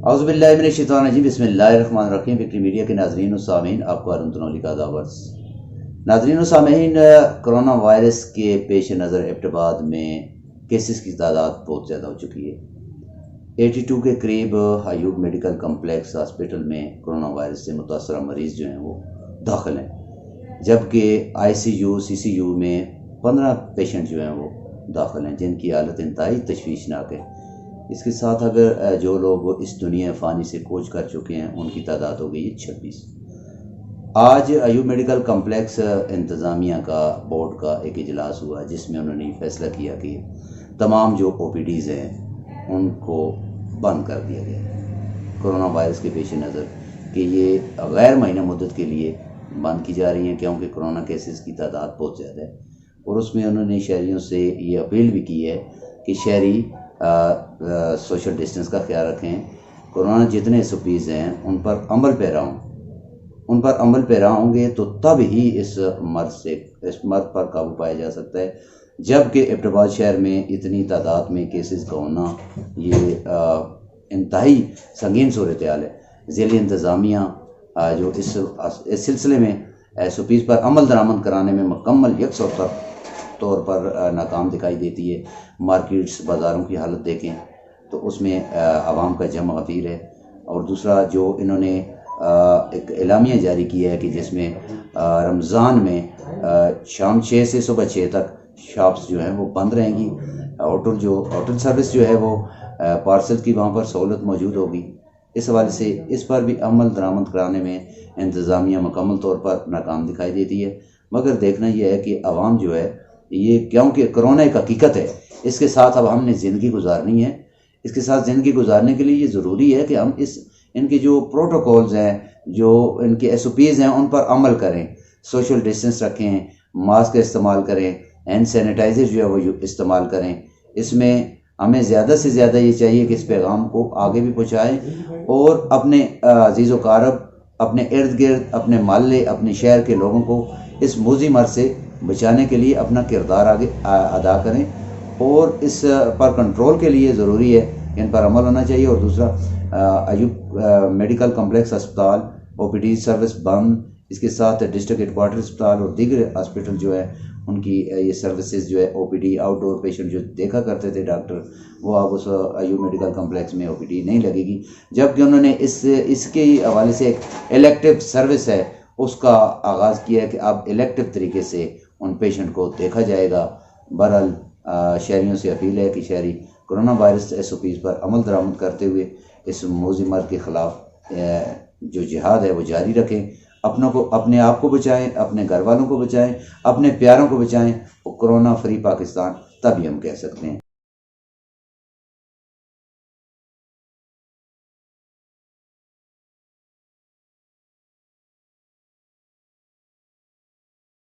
اعوذ باللہ من الشیطان الرجیم، بسم اللہ الرحمن الرحیم۔ وکٹری میڈیا کے ناظرین و سامعین، آپ کو ارون تنولی کا آداب۔ ناظرین و سامعین، کرونا وائرس کے پیش نظر ایبٹ آباد میں کیسز کی تعداد بہت زیادہ ہو چکی ہے۔ 82 کے قریب ایوب میڈیکل کمپلیکس ہاسپٹل میں کرونا وائرس سے متاثرہ مریض جو ہیں وہ داخل ہیں، جبکہ ICU CCU میں 15 پیشنٹ جو ہیں وہ داخل ہیں، جن کی حالت انتہائی تشویشناک ہے۔ اس کے ساتھ اگر جو لوگ اس دنیا فانی سے کوچ کر چکے ہیں ان کی تعداد ہو گئی ہے 26۔ آج ایوب میڈیکل کمپلیکس انتظامیہ کا بورڈ کا ایک اجلاس ہوا، جس میں انہوں نے فیصلہ کیا کہ تمام جو OPDs ہیں ان کو بند کر دیا گیا کرونا وائرس کے پیش نظر، کہ یہ غیر معینہ مدت کے لیے بند کی جا رہی ہیں، کیونکہ کرونا کیسز کی تعداد بہت زیادہ ہے۔ اور اس میں انہوں نے شہریوں سے یہ اپیل بھی کی ہے کہ شہری سوشل ڈسٹنس کا خیال رکھیں، کرونا جتنے SOPs ہیں ان پر عمل پیرا ہوں گے تو تب ہی اس مرض پر قابو پایا جا سکتا ہے۔ جبکہ ایبٹ آباد شہر میں اتنی تعداد میں کیسز کا ہونا یہ انتہائی سنگین صورتحال ہے۔ ضلعی انتظامیہ جو اس سلسلے میں SOPs پر عمل درآمد کرانے میں مکمل یکساں طور پر ناکام دکھائی دیتی ہے۔ مارکیٹس، بازاروں کی حالت دیکھیں تو اس میں عوام کا جمع غفیر ہے۔ اور دوسرا جو انہوں نے ایک اعلامیہ جاری کیا ہے کہ جس میں رمضان میں شام 6 سے صبح 6 تک شاپس جو ہیں وہ بند رہیں گی۔ ہوٹل سروس جو ہے وہ پارسل کی وہاں پر سہولت موجود ہوگی۔ اس حوالے سے اس پر بھی عمل درآمد کرانے میں انتظامیہ مکمل طور پر ناکام دکھائی دیتی ہے۔ مگر دیکھنا یہ ہے کہ عوام جو ہے یہ، کیونکہ کرونا ایک حقیقت ہے، اس کے ساتھ اب ہم نے زندگی گزارنی ہے۔ اس کے ساتھ زندگی گزارنے کے لیے یہ ضروری ہے کہ ہم ان کے جو پروٹوکولز ہیں، جو ان کے SOPs ہیں، ان پر عمل کریں، سوشل ڈسٹنس رکھیں، ماسک استعمال کریں، ہینڈ سینیٹائزر جو ہے وہ استعمال کریں۔ اس میں ہمیں زیادہ سے زیادہ یہ چاہیے کہ اس پیغام کو آگے بھی پہنچائیں اور اپنے عزیز و اقارب، اپنے ارد گرد، اپنے محلے، اپنے شہر کے لوگوں کو اس موذی مرض سے بچانے کے لیے اپنا کردار آگے ادا کریں۔ اور اس پر کنٹرول کے لیے ضروری ہے کہ ان پر عمل ہونا چاہیے۔ اور دوسرا، ایوب میڈیکل کمپلیکس ہسپتال OPD سروس بند، اس کے ساتھ ڈسٹرکٹ ہیڈ کوارٹر ہسپتال اور دیگر ہاسپٹل جو ہے ان کی یہ سروسز جو ہے OPD آؤٹ ڈور پیشنٹ جو دیکھا کرتے تھے ڈاکٹر، وہ اب اس ایوب میڈیکل کمپلیکس میں OPD نہیں لگے گی، جبکہ انہوں نے اس کے حوالے سے ایک الیکٹیو سروس ہے اس کا آغاز کیا ہے کہ اب الیکٹیو طریقے سے ان پیشنٹ کو دیکھا جائے گا۔ بہرحال شہریوں سے اپیل ہے کہ شہری کرونا وائرس SOPs پر عمل درآمد کرتے ہوئے اس موذی مرض کے خلاف جو جہاد ہے وہ جاری رکھیں، اپنے آپ کو بچائیں، اپنے گھر والوں کو بچائیں، اپنے پیاروں کو بچائیں۔ کرونا فری پاکستان تبھی ہم کہہ سکتے ہیں۔